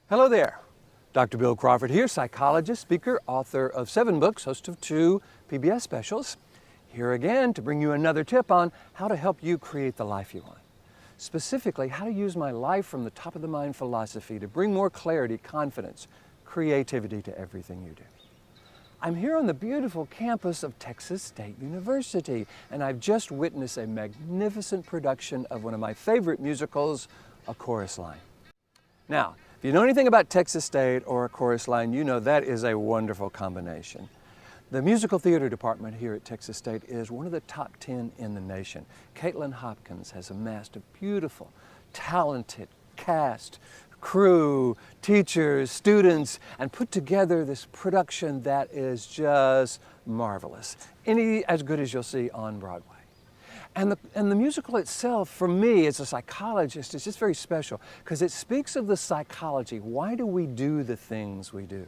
Hello there. Dr. Bill Crawford here, psychologist, speaker, author of 7 books, host of 2 PBS specials. Here again to bring you another tip on how to help you create the life you want. Specifically, how to use my life from the top of the mind philosophy to bring more clarity, confidence, creativity to everything you do. I'm here on the beautiful campus of Texas State University, and I've just witnessed a magnificent production of one of my favorite musicals, A Chorus Line. Now, if you know anything about Texas State or A Chorus Line, you know that is a wonderful combination. The musical theater department here at Texas State is one of the top 10 in the nation. Kaitlin Hopkins has amassed a beautiful, talented cast, crew, teachers, students, and put together this production that is just marvelous. As good as you'll see on Broadway. And the musical itself, for me as a psychologist, is just very special because it speaks of the psychology. Why do we do the things we do?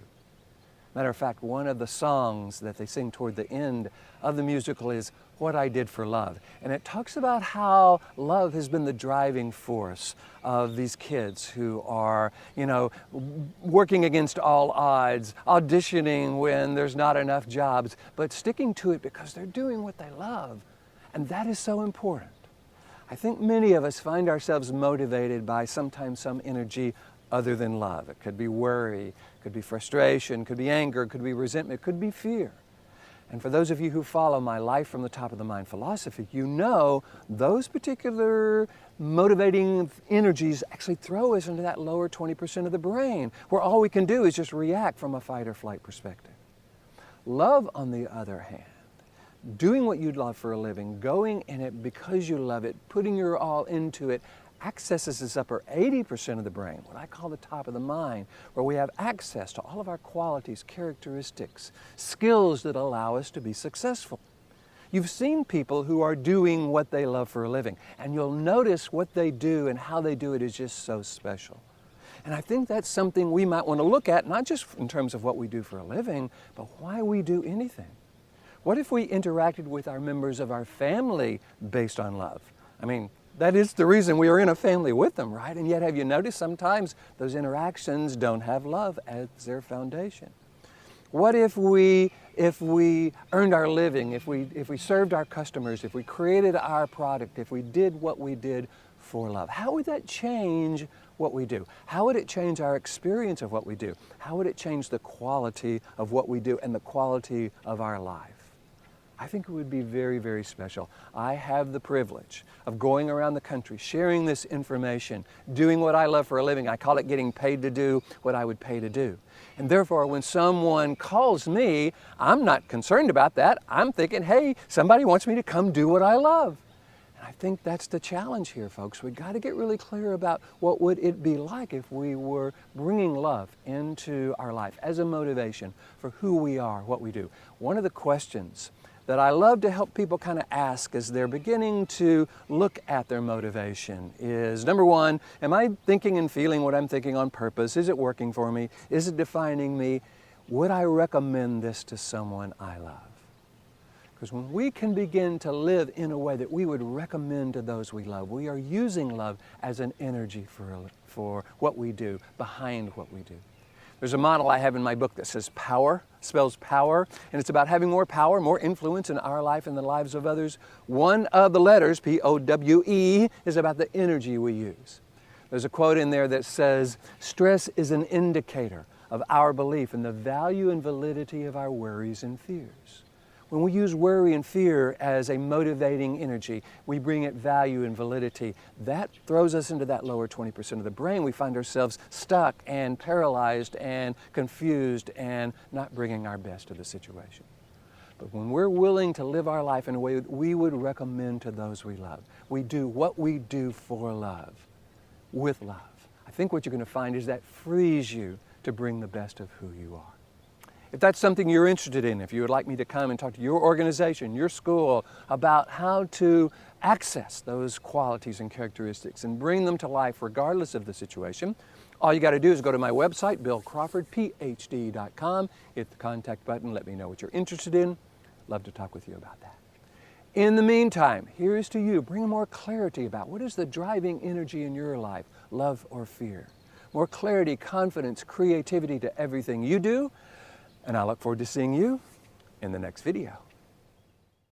Matter of fact, one of the songs that they sing toward the end of the musical is What I Did for Love. And it talks about how love has been the driving force of these kids who are, working against all odds, auditioning when there's not enough jobs, but sticking to it because they're doing what they love. And that is so important. I think many of us find ourselves motivated by sometimes some energy other than love. It could be worry, it could be frustration, it could be anger, it could be resentment, it could be fear. And for those of you who follow my life from the top of the mind philosophy, you know those particular motivating energies actually throw us into that lower 20% of the brain, where all we can do is just react from a fight or flight perspective. Love, on the other hand, doing what you love for a living, going in it because you love it, putting your all into it, accesses this upper 80% of the brain, what I call the top of the mind, where we have access to all of our qualities, characteristics, skills that allow us to be successful. You've seen people who are doing what they love for a living, and you'll notice what they do and how they do it is just so special. And I think that's something we might want to look at, not just in terms of what we do for a living, but why we do anything. What if we interacted with our members of our family based on love? I mean, that is the reason we are in a family with them, right? And yet, have you noticed sometimes those interactions don't have love as their foundation? What if we earned our living, if we served our customers, if we created our product, if we did what we did for love? How would that change what we do? How would it change our experience of what we do? How would it change the quality of what we do and the quality of our life? I think it would be very, very special. I have the privilege of going around the country, sharing this information, doing what I love for a living. I call it getting paid to do what I would pay to do. And therefore, when someone calls me, I'm not concerned about that. I'm thinking, hey, somebody wants me to come do what I love. And I think that's the challenge here, folks. We've got to get really clear about what would it be like if we were bringing love into our life as a motivation for who we are, what we do. One of the questions that I love to help people kind of ask as they're beginning to look at their motivation is, number one, am I thinking and feeling what I'm thinking on purpose? Is it working for me? Is it defining me? Would I recommend this to someone I love? Because when we can begin to live in a way that we would recommend to those we love, we are using love as an energy for what we do, behind what we do. There's a model I have in my book that says power, spells power, and it's about having more power, more influence in our life and the lives of others. One of the letters, P-O-W-E, is about the energy we use. There's a quote in there that says, stress is an indicator of our belief in the value and validity of our worries and fears. When we use worry and fear as a motivating energy, we bring it value and validity. That throws us into that lower 20% of the brain. We find ourselves stuck and paralyzed and confused and not bringing our best to the situation. But when we're willing to live our life in a way that we would recommend to those we love, we do what we do for love, with love. I think what you're going to find is that frees you to bring the best of who you are. If that's something you're interested in, if you would like me to come and talk to your organization, your school, about how to access those qualities and characteristics and bring them to life regardless of the situation, all you got to do is go to my website, billcrawfordphd.com, hit the contact button, let me know what you're interested in. Love to talk with you about that. In the meantime, here is to you, bring more clarity about what is the driving energy in your life, love or fear. more clarity, confidence, creativity to everything you do. And I look forward to seeing you in the next video.